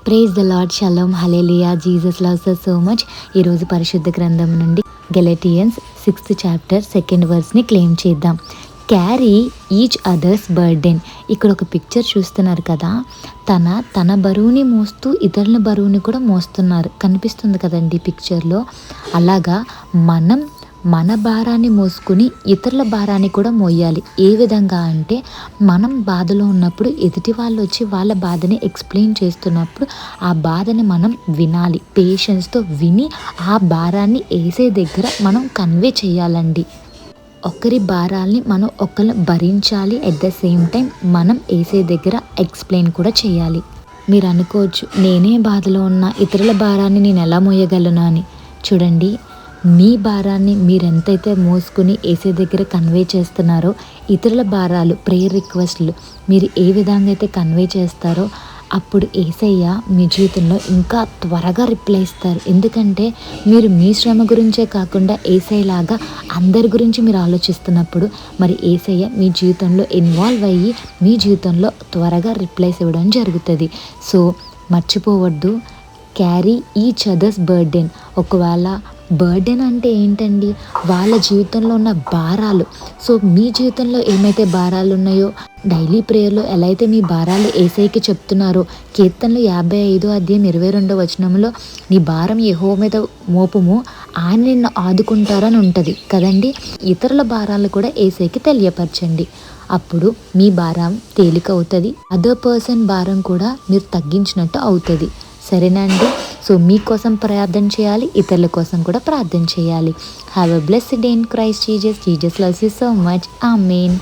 Praise the lord, shalom, hallelujah, Jesus loves us so much. ఈరోజు పరిశుద్ధ గ్రంథం నుండి గెలటియన్స్ 6th చాప్టర్ 2nd వర్స్ని క్లెయిమ్ చేద్దాం. Carry each others burden. ఇక్కడ ఒక పిక్చర్ చూస్తున్నారు కదా, తన బరువుని మోస్తూ ఇతరుల బరువుని కూడా మోస్తున్నారు, కనిపిస్తుంది కదండి పిక్చర్లో. అలాగా మన భారాన్ని మోసుకుని ఇతరుల భారాన్ని కూడా మోయాలి. ఏ విధంగా అంటే, మనం బాధలో ఉన్నప్పుడు ఎదుటి వాళ్ళు వచ్చి వాళ్ళ బాధని ఎక్స్ప్లెయిన్ చేస్తున్నప్పుడు ఆ బాధని మనం వినాలి, పేషెన్స్తో విని ఆ భారాన్ని వేసే దగ్గర మనం కన్వే చేయాలండి. ఒకరి భారాల్ని మనం ఒకరు భరించాలి, అట్ ద సేమ్ టైం మనం వేసే దగ్గర ఎక్స్ప్లెయిన్ కూడా చేయాలి. మీరు అనుకోవచ్చు, నేనే బాధలో ఉన్న ఇతరుల భారాన్ని నేను ఎలా మోయగలను అని. చూడండి, మీ భారాన్ని మీరు ఎంతైతే మోసుకుని వేసే దగ్గర కన్వే చేస్తున్నారో, ఇతరుల భారాలు, ప్రేయర్ రిక్వెస్ట్లు మీరు ఏ విధంగా అయితే కన్వే చేస్తారో, అప్పుడు యేసయ్య మీ జీవితంలో ఇంకా త్వరగా రిప్లై ఇస్తారు. ఎందుకంటే మీరు మీ శ్రమ గురించే కాకుండా యేసయ్యలాగా అందరి గురించి మీరు ఆలోచిస్తున్నప్పుడు, మరి యేసయ్య మీ జీవితంలో ఇన్వాల్వ్ అయ్యి మీ జీవితంలో త్వరగా రిప్లైస్ ఇవ్వడం జరుగుతుంది. సో మర్చిపోవద్దు, క్యారీ ఈచ్ అదర్స్ బర్డెన్. ఒకవేళ బర్డెన్ అంటే ఏంటండి, వాళ్ళ జీవితంలో ఉన్న భారాలు. సో మీ జీవితంలో ఏమైతే భారాలు ఉన్నాయో, డైలీ ప్రేయర్లో ఎలా అయితే మీ భారాలు యేసయ్యకి చెప్తున్నారో, కీర్తనలు 55:22 నీ భారం యెహోవా మీద మోపుము, ఆయన నిన్ను ఆదుకుంటారని ఉంటుంది కదండి. ఇతరుల భారాలు కూడా యేసయ్యకి తెలియపరచండి, అప్పుడు మీ భారం తేలిక అవుతుంది, అదర్ పర్సన్ భారం కూడా మీరు తగ్గించినట్టు అవుతుంది. సరేనా అండి? సో మీకోసం ప్రార్థన చేయాలి, ఇతరుల కోసం కూడా ప్రార్థన చేయాలి. Have a blessed day in Christ Jesus. Jesus loves you so much. Amen.